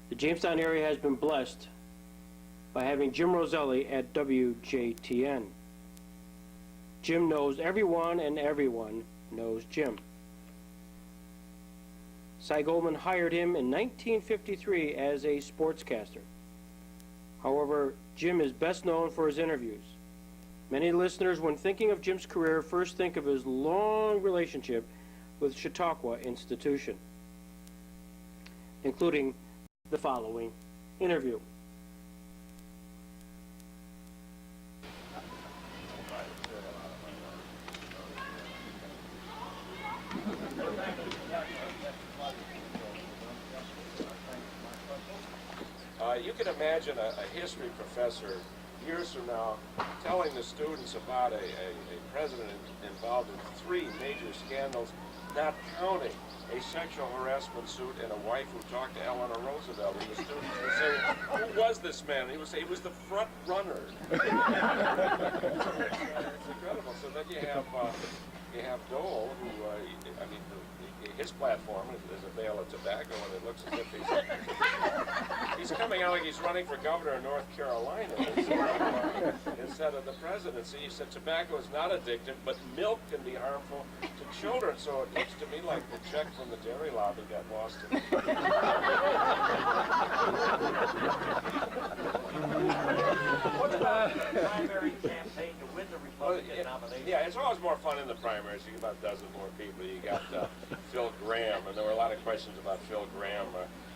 The Jamestown area has been blessed by having Jim Roselle at WJTN. Jim knows everyone, and everyone knows Jim. Cy Goldman hired him in 1953 as a sportscaster. However, Jim is best known for his interviews. Many listeners, when thinking of Jim's career, first think of his long relationship with Chautauqua Institution, including the following interview. You can imagine a history professor years from now telling the students about a president involved in 3 major scandals, not counting a sexual harassment suit and a wife who talked to Eleanor Roosevelt. And the students would say, who was this man? And he would say, he was the front runner. It's incredible. So then you have Dole, who, his platform is a bale of tobacco, and it looks as if he's coming out like he's running for governor of North Carolina instead of the presidency. He said tobacco is not addictive, but milk can be harmful to children. So it looks to me like the check from the dairy lobby got lost in What about the primary campaign to win the Republican nomination? Yeah, it's always more fun in the primaries. You get about a dozen more people. You got Phil Graham, and there were a lot of questions about Phil Graham,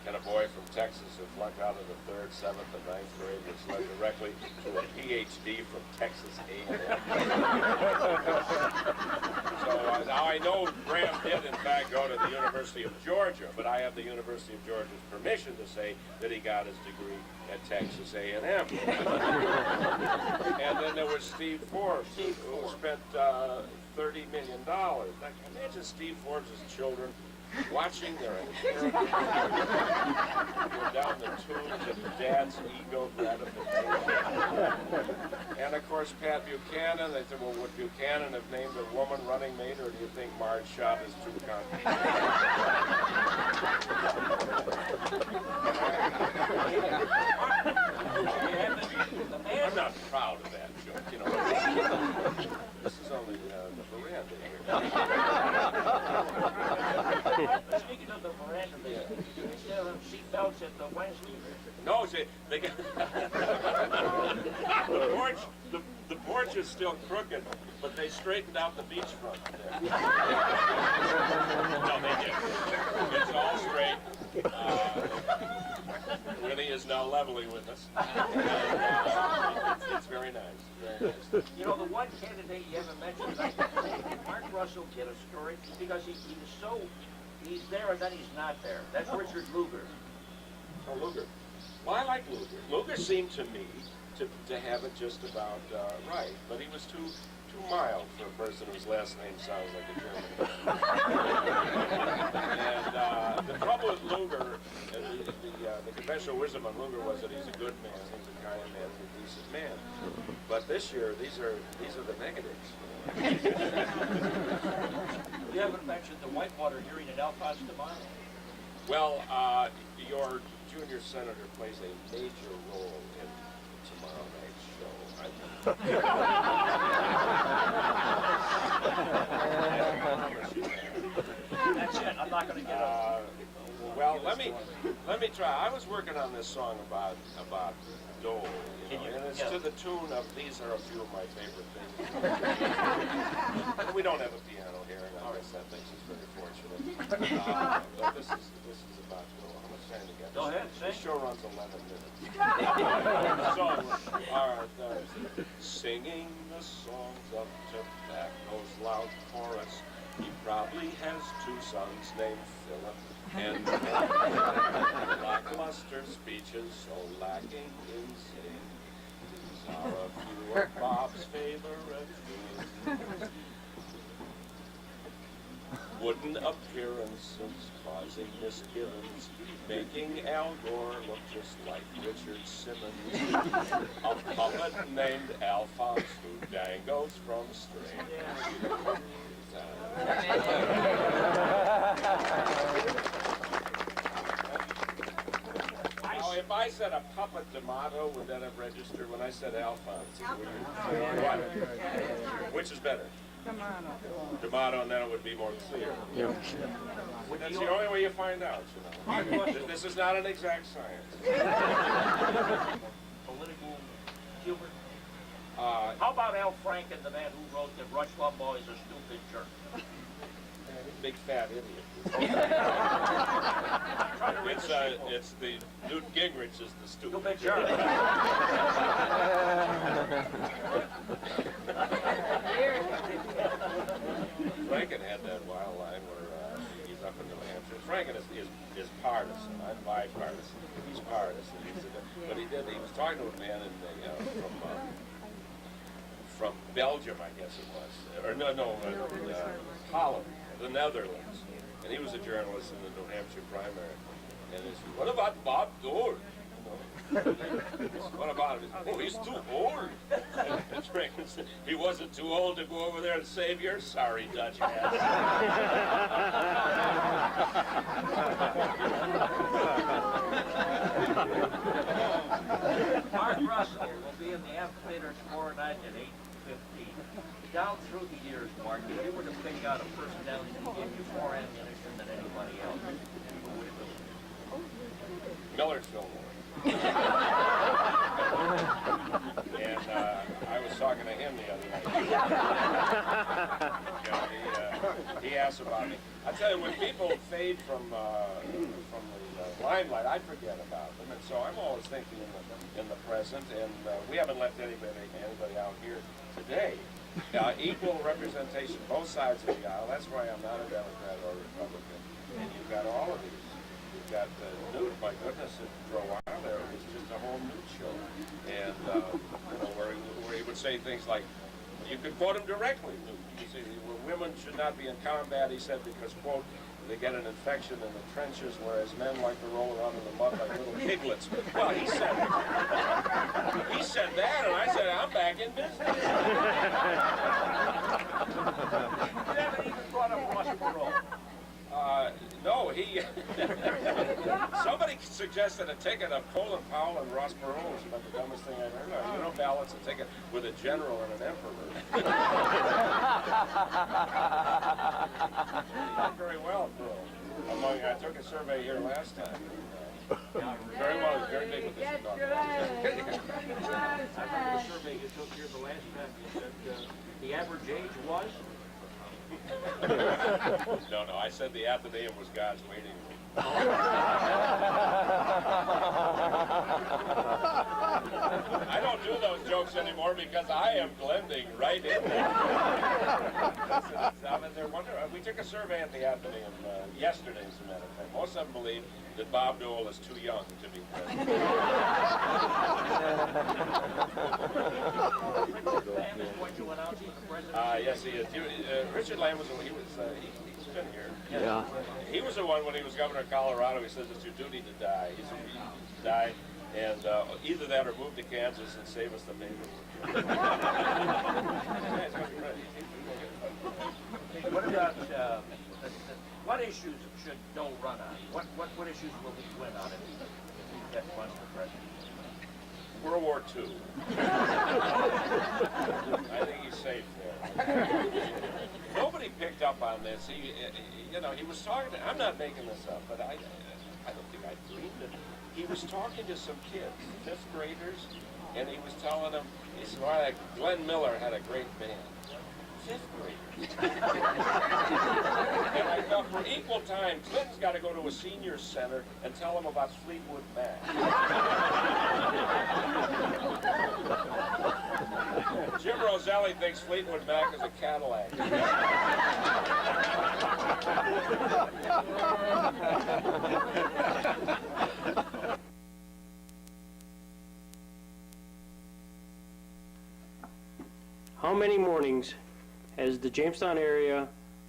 and a boy from Texas who flunked out of the 3rd, 7th, and 9th grade, which led directly to a PhD from Texas A&M. So now I know Graham did, in fact, go to the University of Georgia, but I have the University of Georgia's permission to say that he got his degree at Texas A&M. And then there was Steve Forbes, who spent $30 million. Now, imagine Steve Forbes' children watching their inheritance go down the tubes of dad's ego gratification. And of course, Pat Buchanan, they said, well, would Buchanan have named a woman running mate, or do you think Marge Schott is too confident? I'm not proud of that joke, you know. This is only the veranda here. Speaking of the veranda, they still have seatbelts at the Wednesday. No, they got the porch is still crooked, but they straightened out the beachfront there. No, they didn't. It's all straight. Really is now leveling with us. It's very nice. Very nice. You know, the one candidate you haven't mentioned, Mark Russell did a story because he's there and then he's not there. That's Richard Lugar. Oh, Lugar. Well, I like Lugar. Lugar seemed to me to have it just about right, but he was too mild for a person whose last name sounds like a German. And the trouble with Lugar, the conventional wisdom on Lugar was that he's a good man, he's a kind man, he's a decent man. But this year, these are the negatives. You haven't mentioned the Whitewater hearing at Alphonse Devine. Well, your junior senator plays a major role in tomorrow night's show. That's it. I'm not going to get up. Well, let me try. I was working on this song about Dole, and it's to the tune of "These Are a Few of My Favorite Things." We don't have a piano here, and I guess that makes us very fortunate. But this is about Dole. How much time do you got? Go ahead, This show runs 11 minutes. So, all right, singing the songs of tobacco's loud chorus. He probably has 2 sons named Philip and lackluster speeches so lacking in sing. These are a few of Bob's favorite things. Wooden appearances causing misgivings, making Al Gore look just like Richard Simmons. A puppet named Alphonse who dangles from strings. I I said a puppet D'Amato, would that have registered? When I said Alphonse, what? Which is better? D'Amato, and then it would be more clear. Yeah. That's the only way you find out, you know. This is not an exact science. Political humor. How about Al Franken, the man who wrote that Rush Limbaugh is a stupid jerk? Big fat idiot. It's the Newt Gingrich is the stupid jerk. Franken had that wild line where he's up in New Hampshire. Franken is partisan. I'm bipartisan. He's partisan. But he was talking to a man from Belgium, I guess it was, or Holland, the Netherlands, and he was a journalist in the New Hampshire primary. And he said, "What about Bob Dole? What about him? Oh, he's too old." And Franklin said, "He wasn't too old to go over there and save your sorry Dutch ass." Mark Russell will be in the amphitheater tomorrow night at 8:15. Down through the years, Mark, if you were to pick out a personality who gave you more ammunition than anybody else, who would it be? Millard Fillmore. And I was talking to him the other night. He asked about me. I tell you, when people fade from the limelight, I forget about them, and so I'm always thinking in the present. And we haven't left anybody out here today. Equal representation, both sides of the aisle. That's why I'm not a Democrat or Republican. And you've got all of these. You've got Newt. My goodness, for a while there, it was just a whole Newt show, and where he would say things like, you could quote him directly. You see, women should not be in combat, he said, because, quote, they get an infection in the trenches, whereas men like to roll around in the mud like little piglets. Well, he said that, and I said, I'm back in business. You haven't even brought up Ross Perot. No, somebody suggested a ticket of Colin Powell and Ross Perot was about the dumbest thing I've heard of. You don't balance a ticket with a general and an emperor. Not very well, Bill. I took a survey here last time. Very well, he's very big with this stuff. I remember the survey you took here the last time. You said the average age was? No, I said the Athenaeum was God's waiting room. I don't do those jokes anymore because I am blending right in there. We took a survey at the Athenaeum yesterday, as a matter of fact. Most of them believe that Bob Dole is too young to be president. Yes, he is. Richard Lamb he's been here. Yeah. He was the one when he was governor of Colorado. He says it's your duty to die. He's to die, and either that or move to Kansas and save us the paper. What about what issues should Dole run on? What issues will he win on if he gets run for president? World War II. I think he's safe there. Nobody picked up on this. He was talking. I'm not making this up, but I don't think I dreamed it. He was talking to some kids, 5th graders, and he was telling them. He said, "Well, Glenn Miller had a great band." 5th graders. And I thought, for equal time, Clinton's got to go to a senior center and tell them about Fleetwood Mac. Jim Roselle thinks Fleetwood Mac is a Cadillac. How many mornings has the Jamestown area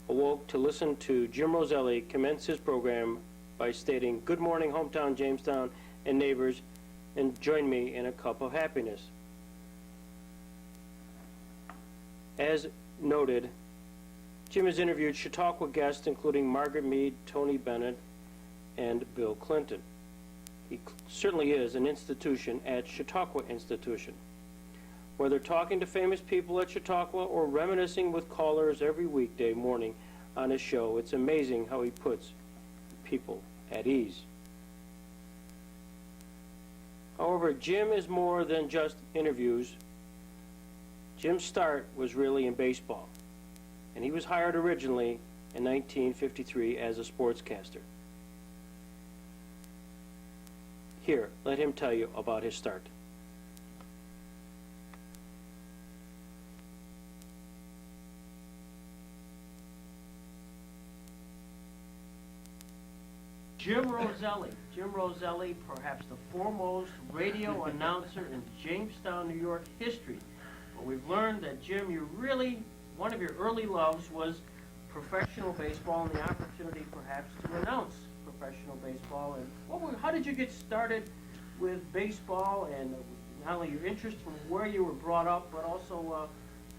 awoke to listen to Jim Roselle commence his program by stating, "Good morning, hometown Jamestown and neighbors, and join me in a cup of happiness." As noted, Jim has interviewed Chautauqua guests including Margaret Mead, Tony Bennett, and Bill Clinton. He certainly is an institution at Chautauqua Institution. Whether talking to famous people at Chautauqua or reminiscing with callers every weekday morning on his show, it's amazing how he puts people at ease. However, Jim is more than just interviews. Jim's start was really in baseball, and he was hired originally in 1953 as a sportscaster. Here, let him tell you about his start. Jim Roselle. Jim Roselle, perhaps the foremost radio announcer in Jamestown, New York history. But we've learned that, Jim, one of your early loves was professional baseball and the opportunity perhaps to announce professional baseball. And how did you get started with baseball, and not only your interest from where you were brought up, but also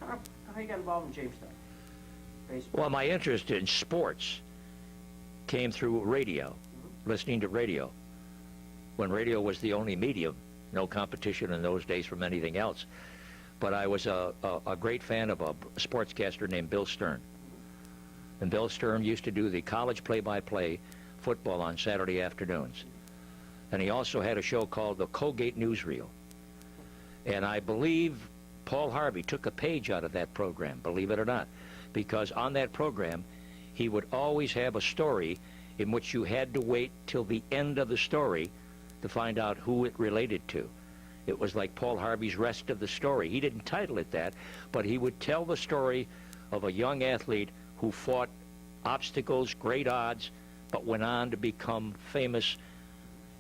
how you got involved in Jamestown baseball? Well, my interest in sports came through radio, listening to radio, when radio was the only medium, no competition in those days from anything else. But I was a great fan of a sportscaster named Bill Stern. And Bill Stern used to do the college play-by-play football on Saturday afternoons. And he also had a show called the Colgate Newsreel. And I believe Paul Harvey took a page out of that program, believe it or not, because on that program, he would always have a story in which you had to wait till the end of the story to find out who it related to. It was like Paul Harvey's Rest of the Story. He didn't title it that, but he would tell the story of a young athlete who fought obstacles, great odds, but went on to become famous.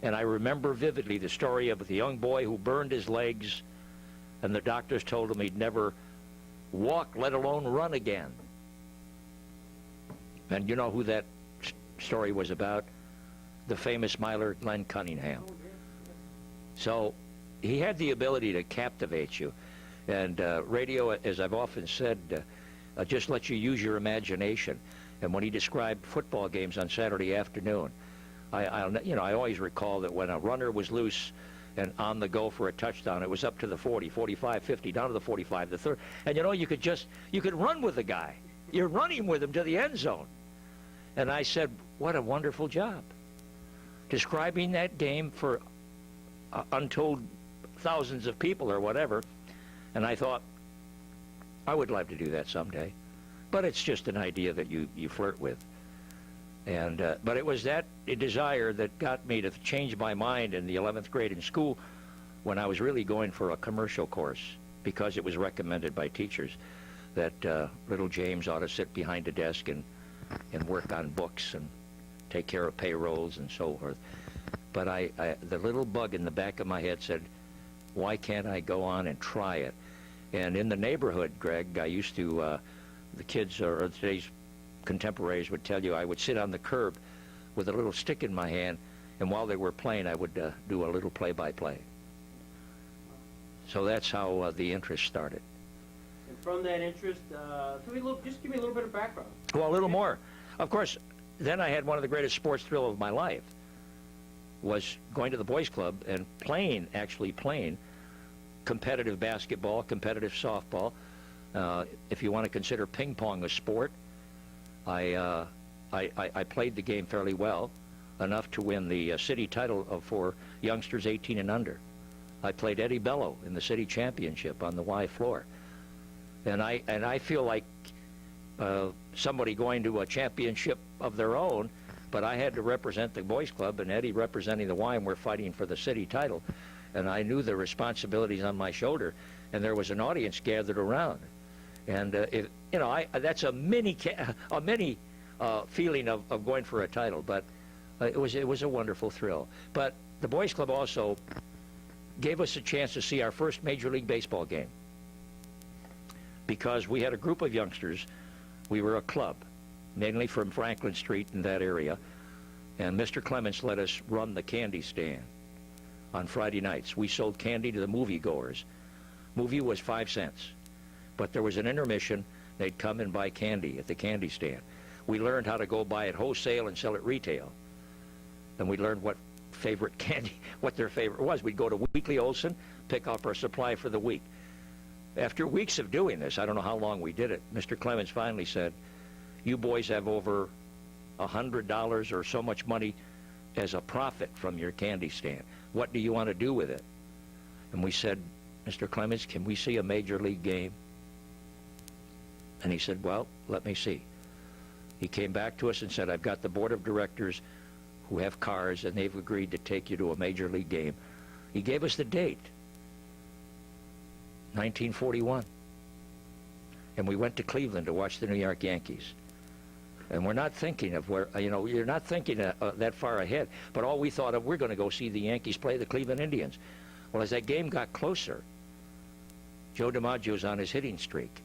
And I remember vividly the story of the young boy who burned his legs, and the doctors told him he'd never walk, let alone run again. And you know who that story was about? The famous miler Glenn Cunningham. So he had the ability to captivate you. And radio, as I've often said, just lets you use your imagination. And when he described football games on Saturday afternoon, I always recall that when a runner was loose and on the go for a touchdown, it was up to the 40, 45, 50, down to the 45, the third. And you could run with the guy. You're running with him to the end zone. And I said, what a wonderful job. Describing that game for untold thousands of people or whatever. And I thought, I would love to do that someday. But it's just an idea that you flirt with. And but it was that desire that got me to change my mind in the 11th grade in school when I was really going for a commercial course, because it was recommended by teachers that little James ought to sit behind a desk and work on books and take care of payrolls and so forth. But the little bug in the back of my head said, why can't I go on and try it? And in the neighborhood, Greg, I used to, the kids or today's contemporaries would tell you I would sit on the curb with a little stick in my hand, and while they were playing, I would do a little play-by-play. So that's how the interest started. And from that interest, just give me a little bit of background. Well, a little more. Of course, then I had one of the greatest sports thrills of my life, was going to the boys club and actually playing competitive basketball, competitive softball. If you want to consider ping pong a sport, I played the game fairly well, enough to win the city title for youngsters 18 and under. I played Eddie Bello in the city championship on the Y floor. And I feel like somebody going to a championship of their own, but I had to represent the boys club, and Eddie representing the Y, and we're fighting for the city title. And I knew the responsibilities on my shoulder, and there was an audience gathered around. And that's a mini feeling of going for a title, but it was a wonderful thrill. But the boys club also gave us a chance to see our first Major League Baseball game, because we had a group of youngsters. We were a club, mainly from Franklin Street in that area, and Mr. Clements let us run the candy stand on Friday nights. We sold candy to the moviegoers. Movie was 5 cents, but there was an intermission. They'd come and buy candy at the candy stand. We learned how to go buy it wholesale and sell it retail, and we learned what favorite candy, what their favorite was. We'd go to Weekly Olson, pick up our supply for the week. After weeks of doing this, I don't know how long we did it, Mr. Clemens finally said, you boys have over $100 or so much money as a profit from your candy stand. What do you want to do with it? And we said, Mr. Clemens, can we see a major league game? And he said, well, let me see. He came back to us and said, I've got the board of directors who have cars, and they've agreed to take you to a major league game. He gave us the date, 1941. And we went to Cleveland to watch the New York Yankees. And we're not thinking of where, you're not thinking that far ahead. But all we thought of, we're going to go see the Yankees play the Cleveland Indians. Well, as that game got closer, Joe DiMaggio's on his hitting streak.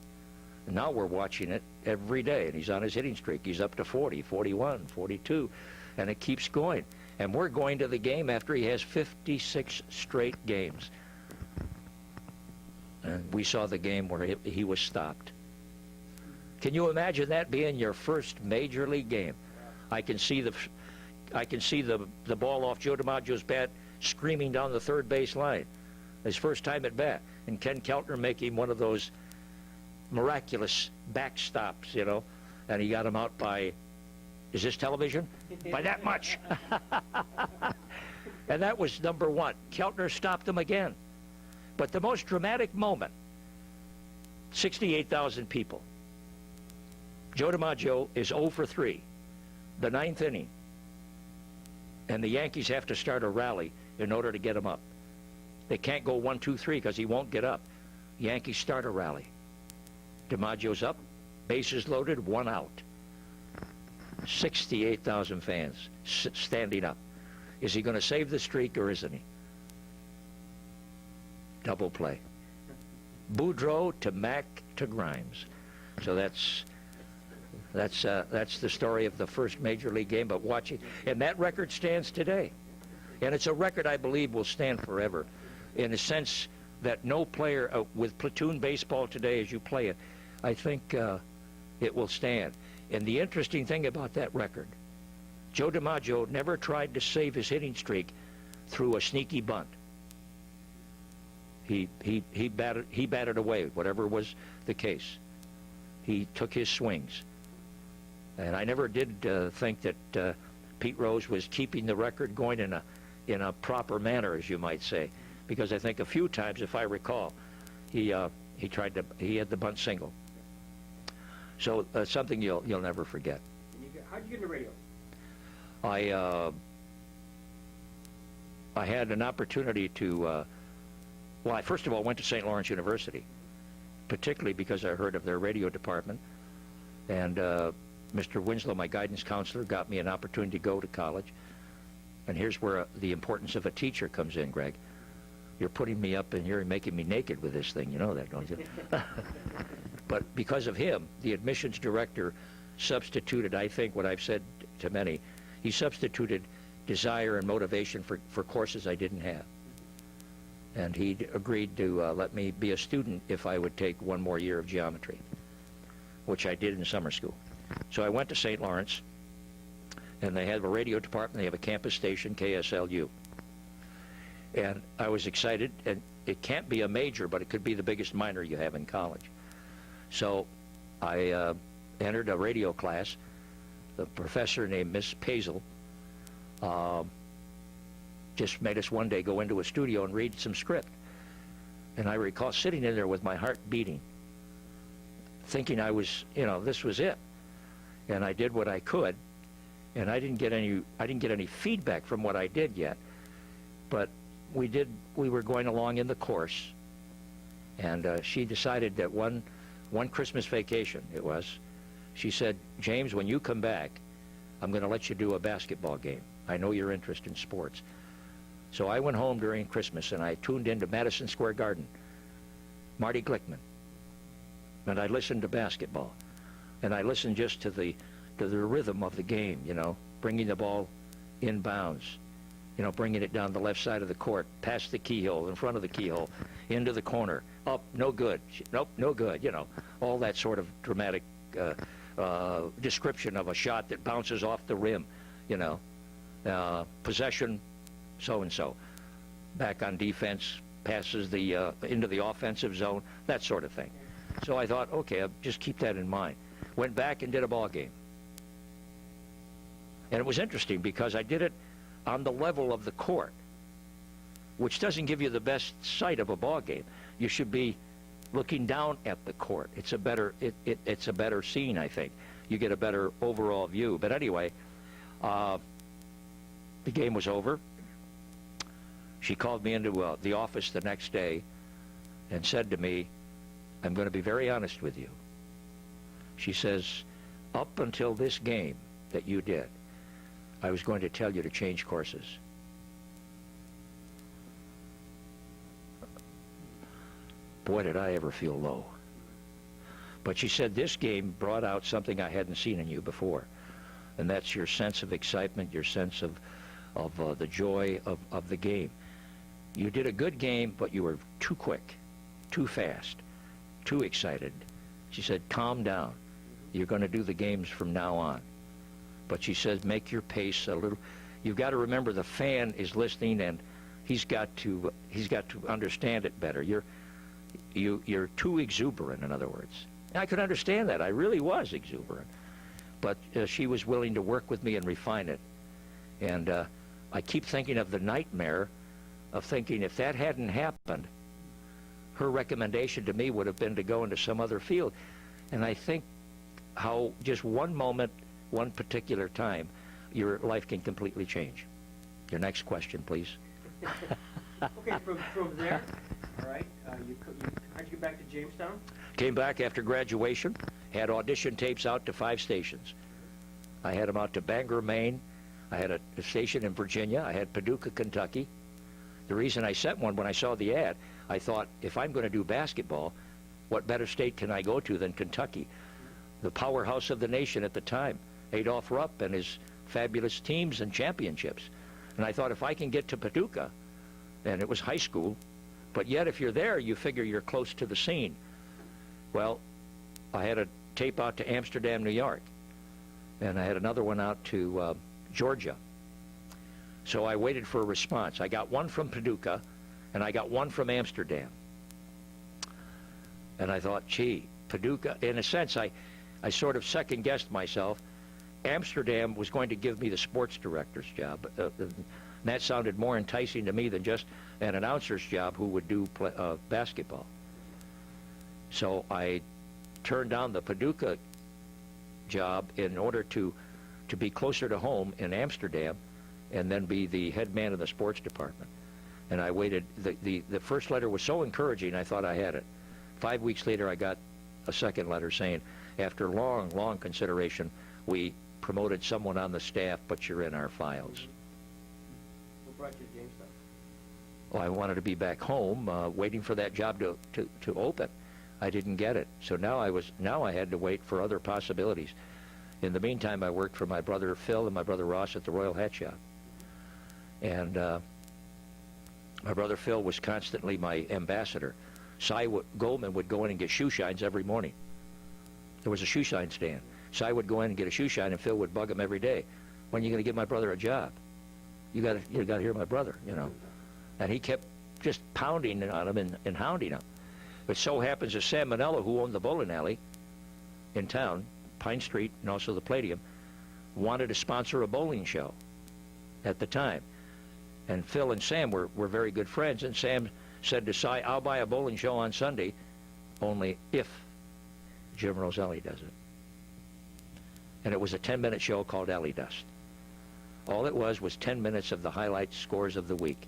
And now we're watching it every day, and he's on his hitting streak. He's up to 40, 41, 42, and it keeps going. And we're going to the game after he has 56 straight games. And we saw the game where he was stopped. Can you imagine that being your first major league game? I can see the ball off Joe DiMaggio's bat screaming down the third base line. His first time at bat. And Ken Keltner making one of those miraculous backstops, and he got him out by, is this television? By that much. And that was number one. Keltner stopped him again. But the most dramatic moment, 68,000 people. Joe DiMaggio is 0 for 3, the ninth inning. And the Yankees have to start a rally in order to get him up. They can't go 1, 2, 3 because he won't get up. Yankees start a rally. DiMaggio's up, bases loaded, 1 out. 68,000 fans standing up. Is he going to save the streak or isn't he? Double play. Boudreaux to Mack to Grimes. So that's the story of the first major league game. But watching, and that record stands today, and it's a record I believe will stand forever, in the sense that no player with platoon baseball today, as you play it, I think it will stand. And the interesting thing about that record, Joe DiMaggio never tried to save his hitting streak through a sneaky bunt. He batted away, whatever was the case. He took his swings. And I never did think that Pete Rose was keeping the record going in a proper manner, as you might say, because I think a few times, if I recall, he had the bunt single. So something you'll never forget. How'd you get into radio? I had an opportunity to. Well, I first of all went to St. Lawrence University, particularly because I heard of their radio department, and Mr. Winslow, my guidance counselor, got me an opportunity to go to college. And here's where the importance of a teacher comes in, Greg. You're putting me up and you're making me naked with this thing. You know that, don't you? But because of him, the admissions director substituted, I think what I've said to many, he substituted desire and motivation for courses I didn't have. And he agreed to let me be a student if I would take 1 more year of geometry, which I did in summer school. So I went to St. Lawrence, and they have a radio department. They have a campus station, KSLU. And I was excited, and it can't be a major, but it could be the biggest minor you have in college. So I entered a radio class. The professor named Miss Pazel just made us one day go into a studio and read some script. And I recall sitting in there with my heart beating, thinking I was, this was it. And I did what I could, and I didn't get any feedback from what I did yet. But we were going along in the course, and she decided that one Christmas vacation it was, she said, James, when you come back, I'm going to let you do a basketball game. I know your interest in sports. So I went home during Christmas, and I tuned into Madison Square Garden, Marty Glickman, and I listened to basketball. And I listened just to the rhythm of the game, bringing the ball inbounds, bringing it down the left side of the court, past the keyhole, in front of the keyhole, into the corner, up, no good, nope, no good, all that sort of dramatic description of a shot that bounces off the rim, possession, so-and-so. Back on defense, passes the into the offensive zone, that sort of thing. So I thought, okay, I'll just keep that in mind. Went back and did a ball game. And it was interesting because I did it on the level of the court, which doesn't give you the best sight of a ball game. You should be looking down at the court. It's a better it's a better scene, I think. You get a better overall view. But anyway, the game was over. She called me into the office the next day and said to me, I'm going to be very honest with you. She says, up until this game that you did, I was going to tell you to change courses. Boy, did I ever feel low. But she said this game brought out something I hadn't seen in you before, and that's your sense of excitement, your sense of the joy of the game. You did a good game, but you were too quick, too fast, too excited. She said, calm down. You're going to do the games from now on. But she says, make your pace a little. You've got to remember the fan is listening, and he's got to understand it better. You're too exuberant, in other words. And I could understand that. I really was exuberant. But she was willing to work with me and refine it. And I keep thinking of the nightmare of thinking if that hadn't happened, her recommendation to me would have been to go into some other field. And I think how just one moment, one particular time, your life can completely change. Your next question, please. Okay, from there, all right, how'd you get back to Jamestown? Came back after graduation, had audition tapes out to 5 stations. I had them out to Bangor, Maine. I had a station in Virginia. I had Paducah, Kentucky. The reason I sent one, when I saw the ad, I thought, if I'm going to do basketball, what better state can I go to than Kentucky? The powerhouse of the nation at the time, Adolph Rupp and his fabulous teams and championships. And I thought, if I can get to Paducah, and it was high school, but yet if you're there, you figure you're close to the scene. Well, I had a tape out to Amsterdam, New York, and I had another one out to Georgia. So I waited for a response. I got one from Paducah, and I got one from Amsterdam. And I thought, gee, Paducah, in a sense, I sort of second-guessed myself. Amsterdam was going to give me the sports director's job. And that sounded more enticing to me than just an announcer's job who would do basketball. So I turned down the Paducah job in order to be closer to home in Amsterdam and then be the head man of the sports department. And I waited. The first letter was so encouraging, I thought I had it. 5 weeks later, I got a second letter saying, after long, long consideration, we promoted someone on the staff, but you're in our files. What brought you to Jamestown? Well, I wanted to be back home, waiting for that job to open. I didn't get it, so now I had to wait for other possibilities. In the meantime, I worked for my brother Phil and my brother Ross at the Royal Hat Shop. And my brother Phil was constantly my ambassador. Cy Goldman would go in and get shoe shines every morning. There was a shoe shine stand. Cy would go in and get a shoe shine, and Phil would bug him every day. When are you going to give my brother a job? You got to hear my brother, you know. And he kept just pounding on him and hounding him. It so happens that Sam Manello, who owned the bowling alley in town, Pine Street, and also the Palladium, wanted to sponsor a bowling show at the time. And Phil and Sam were very good friends, and Sam said to Cy, I'll buy a bowling show on Sunday, only if Jim Roselle does it. And it was a 10-minute show called Alley Dust. All it was 10 minutes of the highlight scores of the week.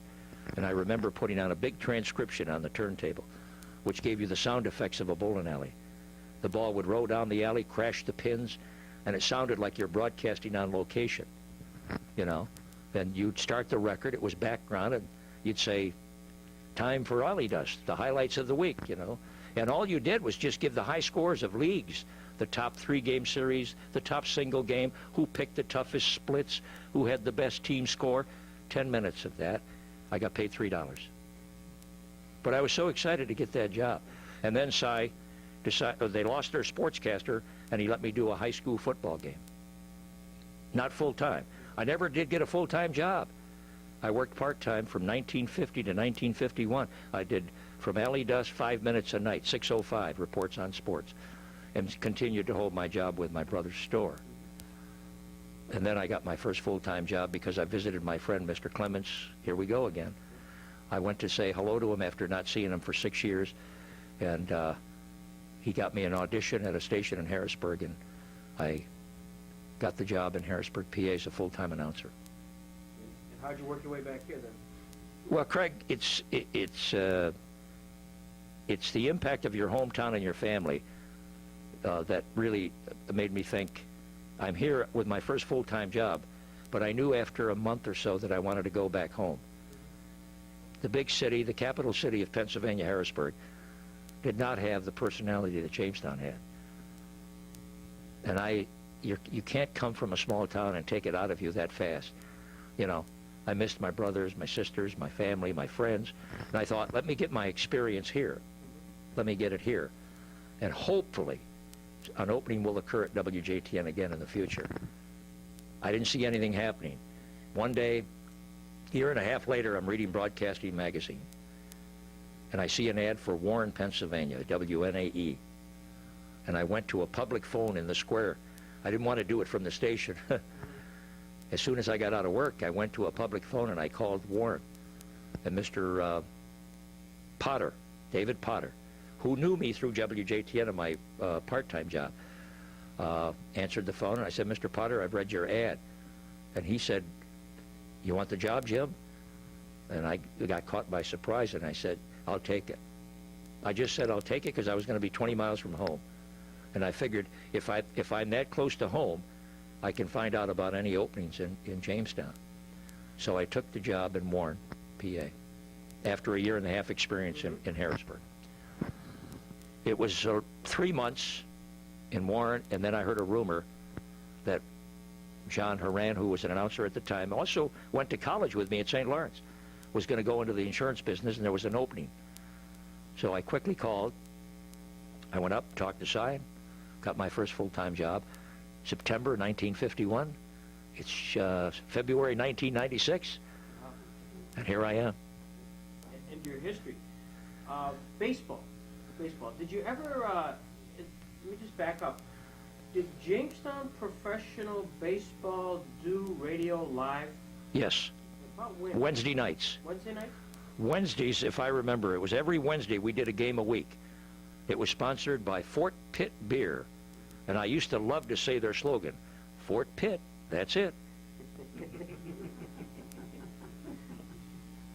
And I remember putting on a big transcription on the turntable, which gave you the sound effects of a bowling alley. The ball would roll down the alley, crash the pins, and it sounded like you're broadcasting on location, you know. And you'd start the record, it was background, and you'd say, time for Alley Dust, the highlights of the week, you know. And all you did was just give the high scores of leagues, the top 3-game series, the top single game, who picked the toughest splits, who had the best team score. 10 minutes of that. I got paid $3. But I was so excited to get that job. And then Cy decided, they lost their sportscaster, and he let me do a high school football game. Not full-time. I never did get a full-time job. I worked part-time from 1950 to 1951. I did from alley dusk 5 minutes a night, 6:05, reports on sports, and continued to hold my job with my brother's store. And then I got my first full-time job because I visited my friend, Mr. Clements. Here we go again. I went to say hello to him after not seeing him for 6 years, and he got me an audition at a station in Harrisburg, and I got the job in Harrisburg, PA as a full-time announcer. And how'd you work your way back here then? Well, Craig, it's the impact of your hometown and your family that really made me think, I'm here with my first full-time job, but I knew after a month or so that I wanted to go back home. The big city, the capital city of Pennsylvania, Harrisburg, did not have the personality that Jamestown had. And you can't come from a small town and take it out of you that fast. You know, I missed my brothers, my sisters, my family, my friends, and I thought, let me get my experience here. Let me get it here. And hopefully, an opening will occur at WJTN again in the future. I didn't see anything happening. One day, year and a half later, I'm reading Broadcasting Magazine, and I see an ad for Warren, Pennsylvania, WNAE. And I went to a public phone in the square. I didn't want to do it from the station. As soon as I got out of work, I went to a public phone and I called Warren. And Mr. Potter, David Potter, who knew me through WJTN in my part-time job, answered the phone, and I said, Mr. Potter, I've read your ad. And he said, you want the job, Jim? And I got caught by surprise, and I said, I'll take it. I just said I'll take it because I was going to be 20 miles from home. And I figured if I'm that close to home, I can find out about any openings in Jamestown. So I took the job in Warren, PA, after a year and a half experience in Harrisburg. It was 3 months in Warren, and then I heard a rumor that John Horan, who was an announcer at the time, also went to college with me at St. Lawrence, was going to go into the insurance business, and there was an opening. So I quickly called. I went up, talked to Cy, got my first full-time job, September 1951. It's February 1996, and here I am. And your history. Baseball. Did you ever, let me just back up. Did Jamestown Professional Baseball do radio live? Yes. About when? Wednesday nights. Wednesday nights? Wednesdays, if I remember, it was every Wednesday we did a game a week. It was sponsored by Fort Pitt Beer, and I used to love to say their slogan, Fort Pitt, that's it.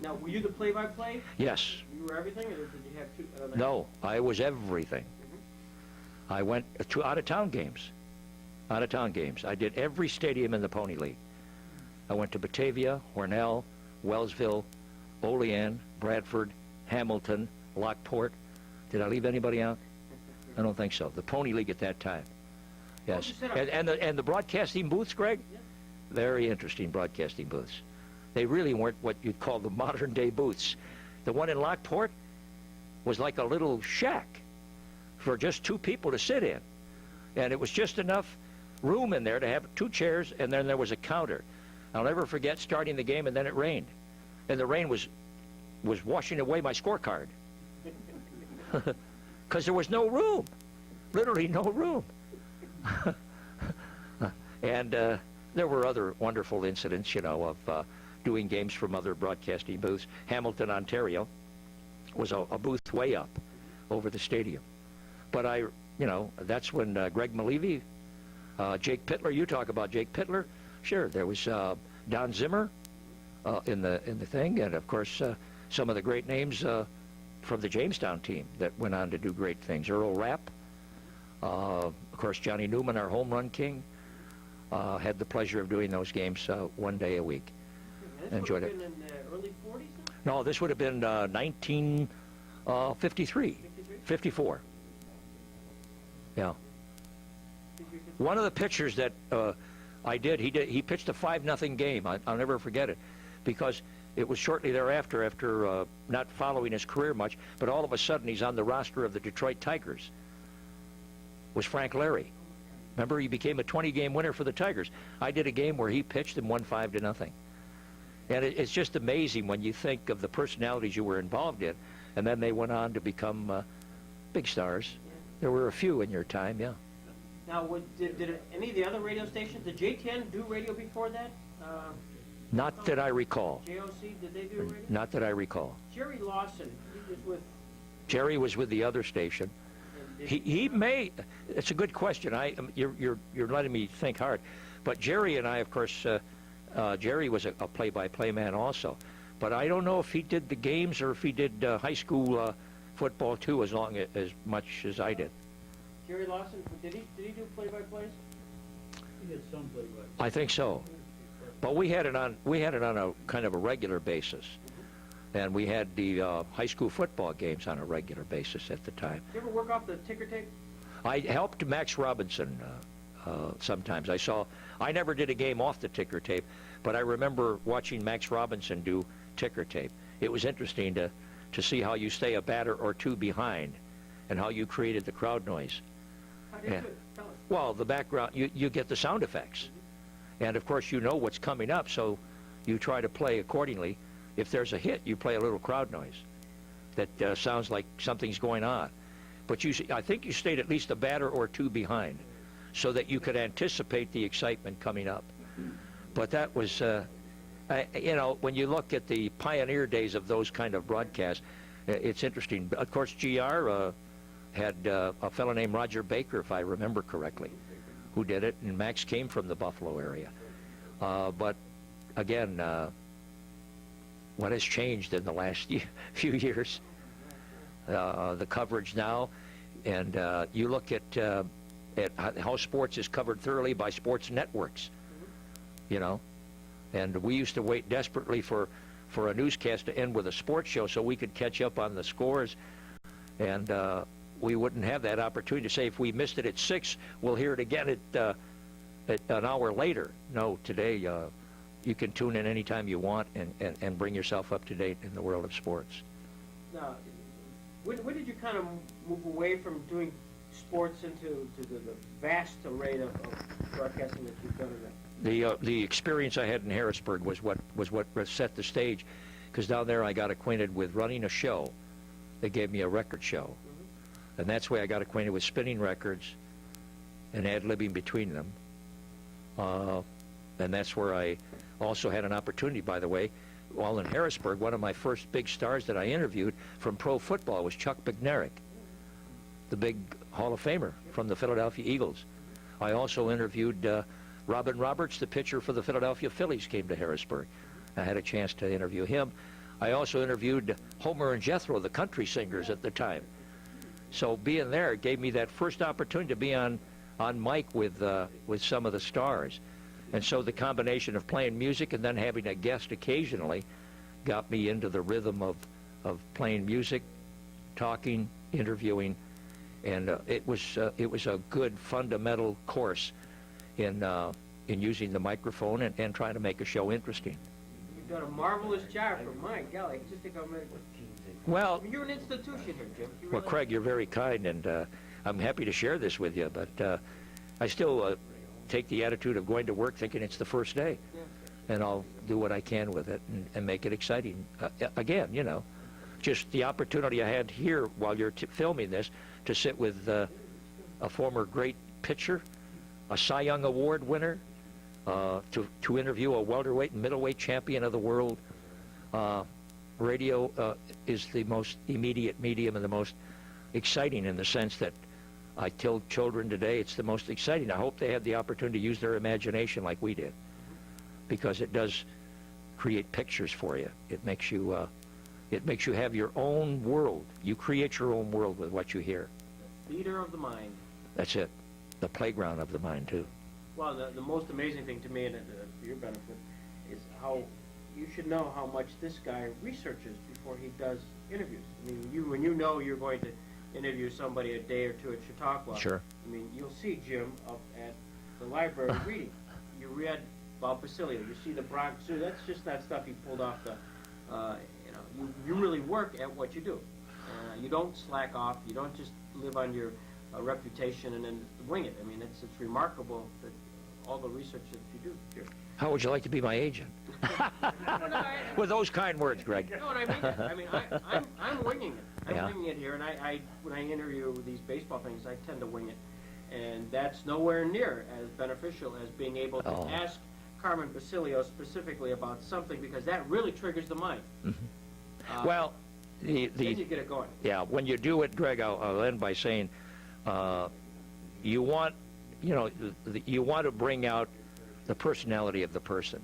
Now, were you the play-by-play? Yes. You were everything, or did you have two? No, I was everything. I went to out-of-town games. Out-of-town games. I did every stadium in the Pony League. I went to Batavia, Hornell, Wellsville, Olean, Bradford, Hamilton, Lockport. Did I leave anybody out? I don't think so. The Pony League at that time. Yes. And the broadcasting booths, Greg? Yeah. Very interesting broadcasting booths. They really weren't what you'd call the modern-day booths. The one in Lockport was like a little shack for just two people to sit in. And it was just enough room in there to have two chairs, and then there was a counter. I'll never forget starting the game, and then it rained. And the rain was washing away my scorecard. Because there was no room. Literally no room. And there were other wonderful incidents, you know, of doing games from other broadcasting booths. Hamilton, Ontario was a booth way up over the stadium. But that's when Greg Malevy, Jake Pittler, you talk about Jake Pittler. Sure, there was Don Zimmer in the thing, and of course some of the great names from the Jamestown team that went on to do great things. Earl Rapp, of course Johnny Newman, our home run king, had the pleasure of doing those games one day a week. Enjoyed it. In the early 40s? No, this would have been 1953, 54. Yeah. One of the pitchers that I did, he pitched a 5-0 game. I'll never forget it, because it was shortly thereafter, after not following his career much, but all of a sudden he's on the roster of the Detroit Tigers. Was Frank Larry. Remember, he became a 20-game winner for the Tigers. I did a game where he pitched and won 5-0. And it's just amazing when you think of the personalities you were involved in, and then they went on to become big stars. Yeah. There were a few in your time, yeah. Now, did any of the other radio stations, did JTN do radio before that? Not that I recall. JOC, did they do radio? Not that I recall. Jerry Lawson, he was with... Jerry was with the other station. He may. It's a good question. You're letting me think hard. But Jerry and I, of course, Jerry was a play-by-play man also. But I don't know if he did the games or if he did high school football too, as much as I did. Jerry Lawson, did he do play-by-plays? He did some play-by-play. I think so. But we had it on a kind of a regular basis, and we had the high school football games on a regular basis at the time. Did you ever work off the ticker tape? I helped Max Robinson sometimes. I never did a game off the ticker tape, but I remember watching Max Robinson do ticker tape. It was interesting to see how you stay a batter or two behind and how you created the crowd noise. How did you do it? Tell us. Well, the background, you get the sound effects. And, of course, you know what's coming up, so you try to play accordingly. If there's a hit, you play a little crowd noise that sounds like something's going on. But I think you stayed at least a batter or two behind so that you could anticipate the excitement coming up. But that was, when you look at the pioneer days of those kind of broadcasts, it's interesting. Of course, GR had a fellow named Roger Baker, if I remember correctly, who did it, and Max came from the Buffalo area. But again, what has changed in the last few years? The coverage now, and you look at how sports is covered thoroughly by sports networks, and we used to wait desperately for a newscast to end with a sports show so we could catch up on the scores, and we wouldn't have that opportunity to say if we missed it at 6, we'll hear it again at an hour later. No, today you can tune in anytime you want and bring yourself up to date in the world of sports. Now, when did you kind of move away from doing sports into the vast array of broadcasting that you've done in that? The experience I had in Harrisburg was what set the stage, because down there I got acquainted with running a show. They gave me a record show. And that's why I got acquainted with spinning records and ad-libbing between them. And that's where I also had an opportunity, by the way, while in Harrisburg, one of my first big stars that I interviewed from pro football was Chuck Bednarik, the big Hall of Famer from the Philadelphia Eagles. I also interviewed Robin Roberts, the pitcher for the Philadelphia Phillies, came to Harrisburg. I had a chance to interview him. I also interviewed Homer and Jethro, the country singers at the time. So being there gave me that first opportunity to be on mic with some of the stars. And so the combination of playing music and then having a guest occasionally got me into the rhythm of playing music, talking, interviewing, and it was a good fundamental course in using the microphone and trying to make a show interesting. You've done a marvelous job for my golly. Just think how many... Well, You're an institution here, Jim. You well, really... Craig, you're very kind, and I'm happy to share this with you, but I still take the attitude of going to work thinking it's the first day, and I'll do what I can with it and make it exciting. Again, just the opportunity I had here while you're filming this to sit with a former great pitcher, a Cy Young Award winner, to interview a welterweight and middleweight champion of the world. Radio is the most immediate medium and the most exciting in the sense that I tell children today it's the most exciting. I hope they have the opportunity to use their imagination like we did, because it does create pictures for you. It makes you have your own world. You create your own world with what you hear. Theater of the mind. That's it. The playground of the mind, too. Well, the most amazing thing to me, and for your benefit, is how you should know how much this guy researches before he does interviews. I mean, when you know you're going to interview somebody a day or two at Chautauqua, Sure. I mean, you'll see Jim up at the library reading. You read about Basilio. You see the Bronx Zoo. That's just not stuff he pulled off the, you really work at what you do. You don't slack off. You don't just live on your reputation and then wing it. I mean, it's remarkable that all the research that you do here. How would you like to be my agent? With those kind words, Greg. No, and I mean that. I mean, I'm winging it. I'm Yeah. winging it here, and I when I interview these baseball things, I tend to wing it, and that's nowhere near as beneficial as being able to Oh. ask Carmen Basilio specifically about something, because that really triggers the mind. Well, Then you get it going. yeah, when you do it, Greg, I'll end by saying, you want to bring out the personality of the person.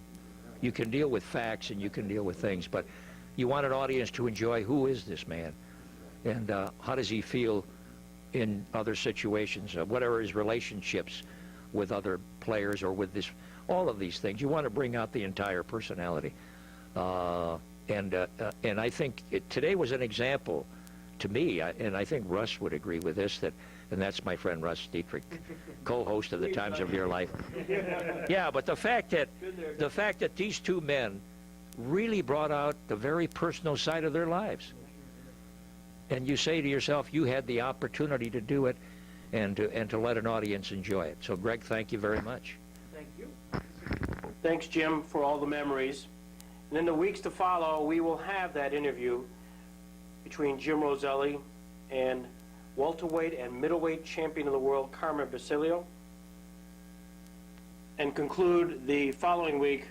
You can deal with facts and you can deal with things, but you want an audience to enjoy who is this man, and how does he feel in other situations, whatever his relationships with other players or with this, all of these things. You want to bring out the entire personality. And I think today was an example to me, and I think Russ would agree with this, and that's my friend Russ Dietrich, co-host of The Times of Your Life. Yeah, but the fact that these two men really brought out the very personal side of their lives. And you say to yourself, you had the opportunity to do it and to let an audience enjoy it. So, Greg, thank you very much. Thank you. Thanks, Jim, for all the memories. And in the weeks to follow, we will have that interview between Jim Roselle and welterweight and middleweight champion of the world, Carmen Basilio, and conclude the following week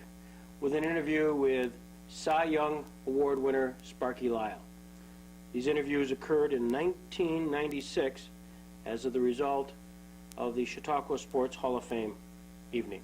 with an interview with Cy Young Award winner Sparky Lyle. These interviews occurred in 1996 as of the result of the Chautauqua Sports Hall of Fame evening.